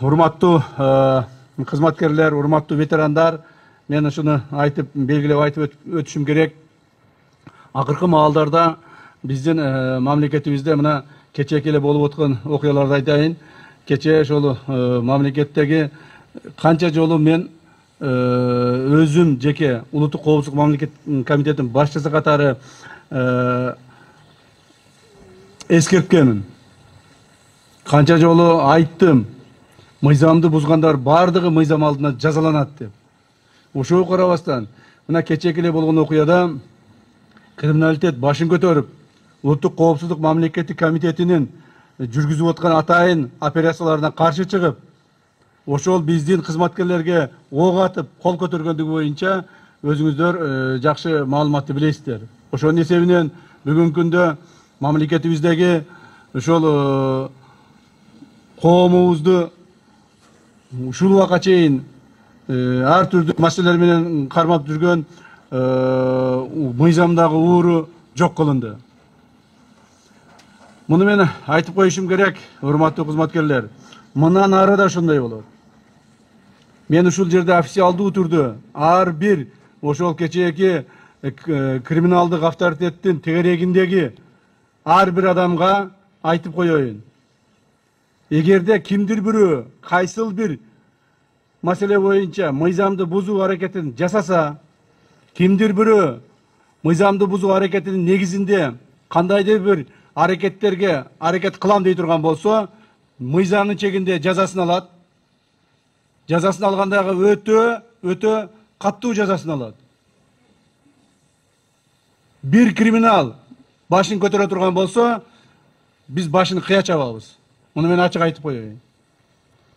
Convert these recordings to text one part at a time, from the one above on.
Урматтуу кызматкерлер, урматтуу ветерандар, мен ушуну айтып, белгилеп айтып өтүшүм керек. Акыркы маалдарда биздин мамлекетибизде мына кечээки эле болуп аткан окуяларды айтайын. Кечээ ошол мамлекеттеги канча жолу мен өзүм жеке улуттук коопсуздук мамлекет комитетинин башчысы катары эскерткенмин. Канча жолу айттым, мыйзамды бузгандар бардыгы мыйзам алдында жазаланат деп. Ошого карабастан, мына кечээки эле болгон окуяда криминалитет башын көтөрүп, улуттук коопсуздук мамлекеттик комитетинин жүргүзүп аткан атайын операцияларына каршы чыгып, ошол биздин кызматкерлерге ок атып, кол көтөргөндүгү боюнча өзүңүздөр жакшы маалыматты билесиздер. Ошонун эсебинен бүгүнкү күндө мамлекетибиздеги ошол коомубузду ушул убакка чейин ар түрдүү маселелер менен кармап жүргөн мыйзамдагы ууру жок кылынды. Муну мен айтып коюшум керек, урматтуу кызматкерлер. Мындан ары да ошондой болот. Мен ушул жерде официалдуу түрдө ар бир ошол кечээки криминалдык авторитеттин тегерегиндеги ар бир адамга айтып коеюн. Эгерде кимдир бирөө кайсыл бир маселе боюнча мыйзамды бузуу аракетин жасаса, кимдир бирөө мыйзамды бузуу аракетинин негизинде кандайдыр бир аракеттерге аракет кылам дей турган болсо, мыйзамдын чегинде жазасын алат. Жазасын алгандагы өтө каттуу жазасын алат. Бир криминал башын көтөрө турган болсо, биз башын кыя чабабыз. Муну мен ачык айтып коеюн.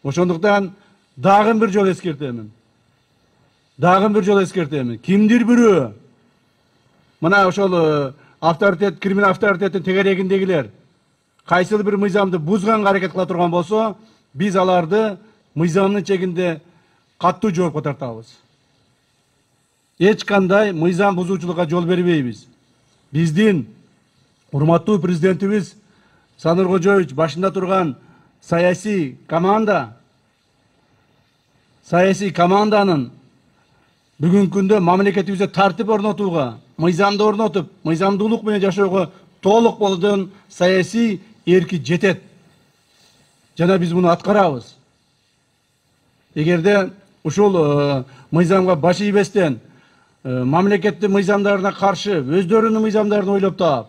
Ошондуктан дагы бир жолу эскертемин. Кимдир бирөө мына ошол авторитет, криминал авторитеттин тегерегиндегилер кайсыл бир мыйзамды бузганга аракет кыла турган болсо, биз аларды мыйзамдын чегинде каттуу жоопко тартабыз. Эч кандай мыйзам бузуучулукка жол бербейбиз. Биздин урматтуу президентибиз Саныр Кожоевич башында турган саясий команданын бүгүнкү күндө мамлекетибизде тартип орнотууга, мыйзамды орнотуп, мыйзамдуулук менен жашоого толук болгон саясий эрки жетет. Жана биз муну аткарабыз. Эгерде ушул мыйзамга баш ийбестен, мамлекеттин мыйзамдарына каршы өздөрүнүн мыйзамдарын ойлоп таап,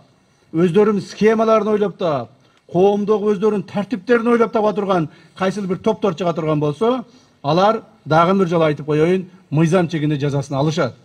өздөрүнүн схемаларын ойлоп таап, коомдогу өздөрүнүн тартиптерин ойлоп таба турган кайсыл бир топтор чыга турган болсо, алар дагы бир жолу айтып коеюн, мыйзам чегинде жазасын алышат.